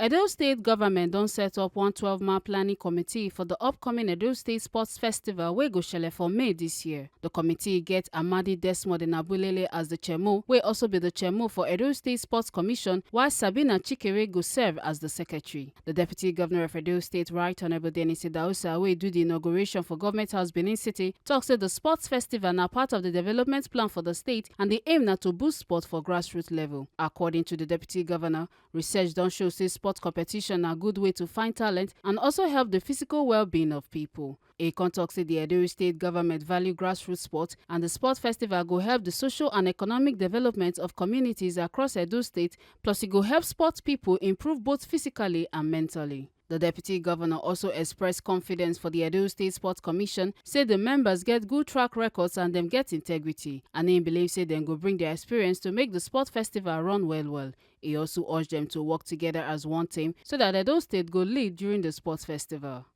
Edo State government don set up one 12-man planning committee for the upcoming Edo State Sports Festival wey go shele for May this year. The committee get Amadi Desmond Abulele as the chairman, wey also be the chairman for Edo State Sports Commission, while Sabina Chikere go serve as the secretary. The Deputy Governor of Edo State, Right Honorable Dennis Idausa, wey do the inauguration for Government House Benin City, tok say the sports festival na part of the development plan for the state and the aim na to boost sport for grassroots level. According to the Deputy Governor, research don show say sport competition na good way to find talent and also help the physical well-being of people. A tok say the Edo State government value grassroots sport and the sport festival go help the social and economic development of communities across Edo State, plus it go help sport people improve both physically and mentally. The Deputy Governor also expressed confidence for the Edo State Sports Commission, say the members get good track records and them get integrity, and he believes say them go bring their experience to make the sport festival run well. He also urged them to work together as one team so that Edo State go lead during the sports festival.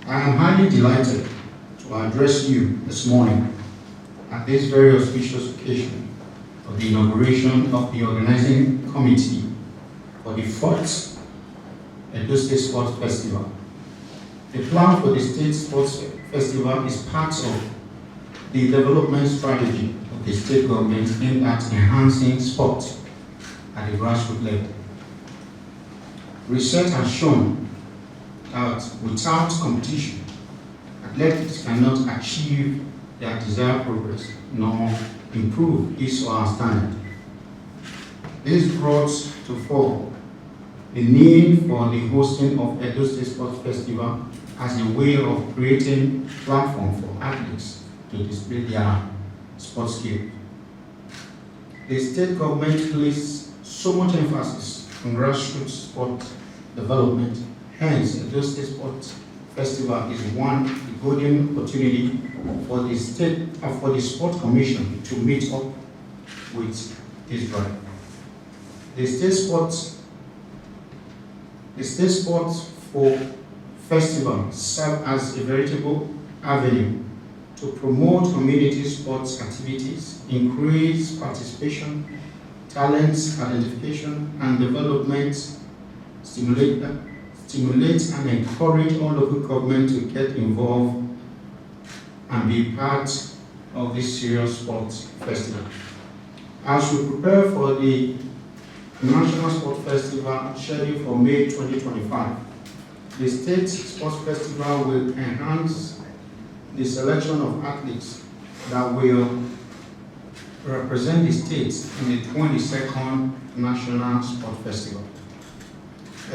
I am highly delighted to address you this morning at this very auspicious occasion of the inauguration of the organizing committee for the 4th Edo State Sports Festival. The plan for the State Sports Festival is part of the development strategy of the state government aimed at enhancing sport at the grassroots level. Research has shown that without competition, athletics cannot achieve their desired progress nor improve his or her standard. This brought to fore the need for the hosting of Edo State Sports Festival as a way of creating a platform for athletes to display their sports skills. The state government places so much emphasis on grassroots sport development. Hence, Edo State Sports Festival is one golden opportunity for the Sport Commission to meet up with this drive. The State Sports Festival serves as a veritable avenue to promote community sports activities, increase participation, talent identification and development, stimulate and encourage all local government to get involved and be part of this serious sports festival. As we prepare for the National Sports Festival scheduled for May 2025, the State Sports Festival will enhance the selection of athletes that will represent the state in the 22nd National Sports Festival.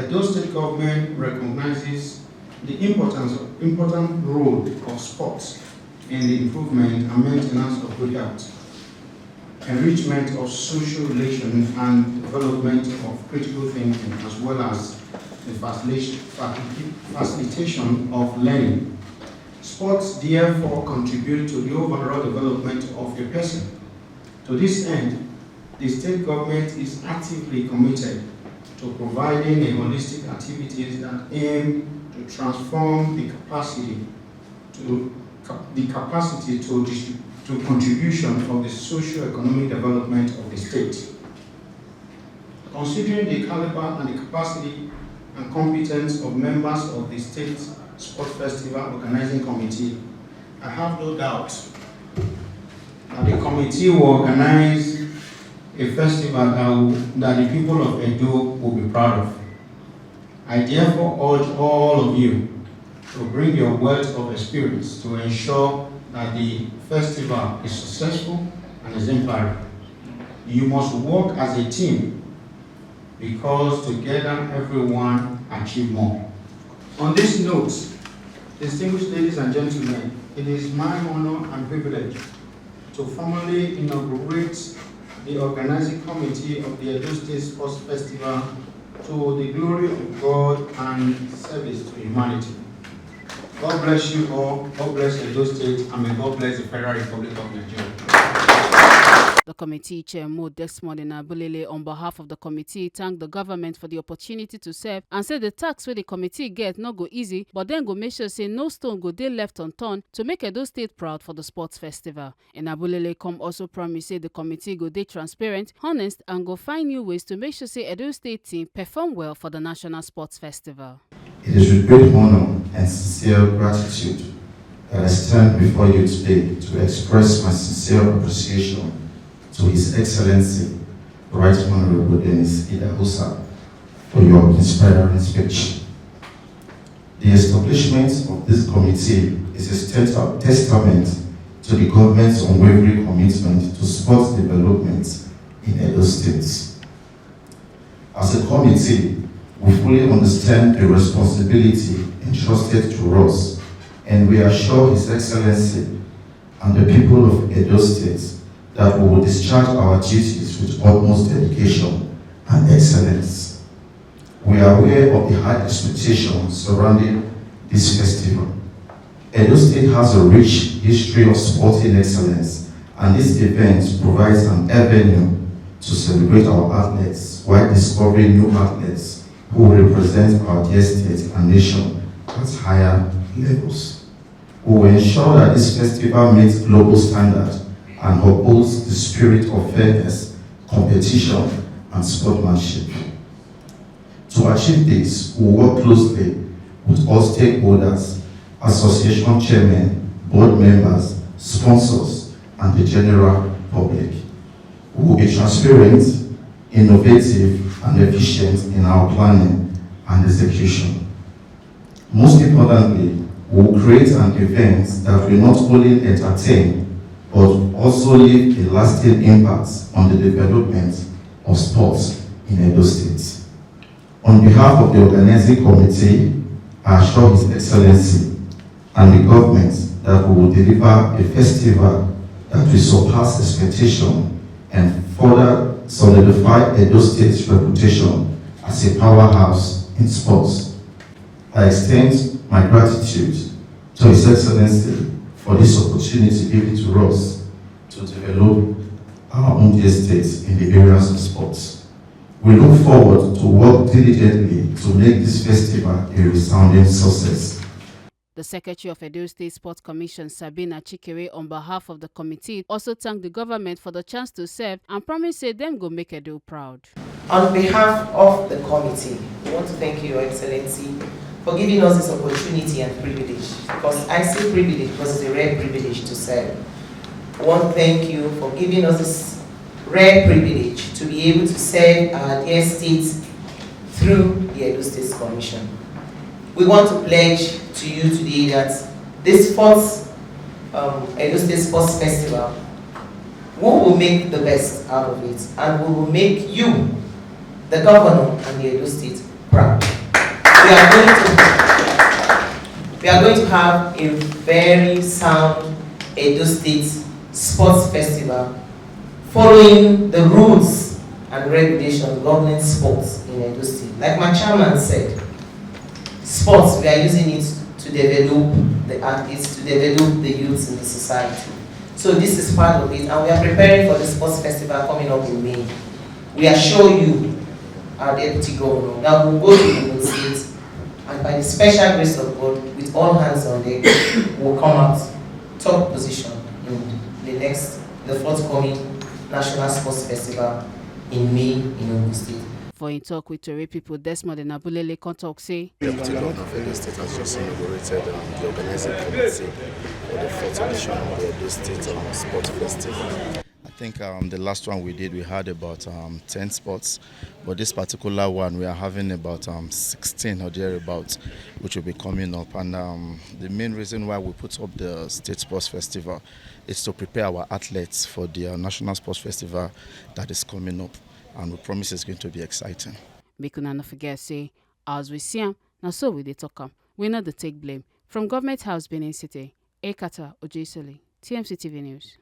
Edo State government recognizes the important role of sports in the improvement and maintenance of good health, enrichment of social relations and development of critical thinking, as well as the facilitation of learning. Sports therefore contribute to the overall development of a person. To this end, the state government is actively committed to providing a holistic activities that aim to transform the capacity to contribution of the socio-economic development of the state. Considering the caliber and the capacity and competence of members of the State Sports Festival Organizing Committee, I have no doubt that the committee will organize a festival that the people of Edo will be proud of. I therefore urge all of you to bring your wealth of experience to ensure that the festival is successful and exemplary. You must work as a team because together everyone achieves more. On this note, distinguished ladies and gentlemen, it is my honor and privilege to formally inaugurate the organizing committee of the Edo State Sports Festival to the glory of God and service to humanity. God bless you all, God bless Edo State, and may God bless the Federal Republic of Nigeria. The The committee chair Desmond Abulele, on behalf of the committee, thanked the government for the opportunity to serve and said the task where the committee get no go easy, but then go make sure say no stone go dey left unturned to make Edo State proud for the sports festival. And Abulele come also promise say the committee go dey transparent, honest, and go find new ways to make sure say Edo State team perform well for the National Sports Festival. It is with great honor and sincere gratitude that I stand before you today to express my sincere appreciation to His Excellency, Right Honorable Dennis Idahosa, for your inspiring speech. The establishment of this committee is a testament to the government's unwavering commitment to sports development in Edo State. As a committee, we fully understand the responsibility entrusted to us, and we assure His Excellency and the people of Edo State that we will discharge our duties with utmost dedication and excellence. We are aware of the high expectations surrounding this festival. Edo State has a rich history of sporting excellence, and this event provides an avenue to celebrate our athletes while discovering new athletes who will represent our dear state and nation at higher levels. We will ensure that this festival meets global standards and upholds the spirit of fairness, competition, and sportsmanship. To achieve this, we will work closely with all stakeholders, association chairmen, board members, sponsors, and the general public. We will be transparent, innovative, and efficient in our planning and execution. Most importantly, we will create an event that will not only entertain, but also leave a lasting impact on the development of sports in Edo State. On behalf of the organizing committee, I assure His Excellency and the government that we will deliver a festival that will surpass expectation and further solidify Edo State's reputation as a powerhouse in sports. I extend my gratitude to His Excellency for this opportunity given to us to develop our own dear state in the areas of sports. We look forward to work diligently to make this festival a resounding success. The Secretary of Edo State Sports Commission, Sabina Chikere, on behalf of the committee, also thanked the government for the chance to serve and promised say them go make Edo proud. On behalf of the committee, we want to thank you, Your Excellency, for giving us this opportunity and privilege. Because I say privilege because it's a rare privilege to serve. I want to thank you for giving us this rare privilege to be able to serve our dear state through the Edo State Commission. We want to pledge to you today that this fourth Edo State Sports Festival, we will make the best out of it, and we will make you, the governor and the Edo State, proud. We are going to have a very sound Edo State Sports Festival following the rules and regulations governing sports in Edo State. Like my chairman said, sports, we are using it to develop the athletes, to develop the youths in the society. So this is part of it, and we are preparing for the sports festival coming up in May. We assure you, our deputy governor, that we'll go to the state, and by the special grace of God, with all hands on deck, we'll come out top position in the forthcoming National Sports Festival in May in Ogun State. For in talk with Tori people, Desmond Abulele can talk say. The Deputy Governor of Edo State has just inaugurated the organizing committee for the 4th edition of the Edo State Sports Festival. I think the last one we did, we had about 10 sports, but this particular one we are having about 16 or thereabouts, which will be coming up. And the main reason why we put up the State Sports Festival is to prepare our athletes for the National Sports Festival that is coming up. And we promise it's going to be exciting. Make una not forget say, as we see them, now so we dey talk 'em. We not the take blame. From Government House, Benin City, Ekata Ojesoli, TMC TV News.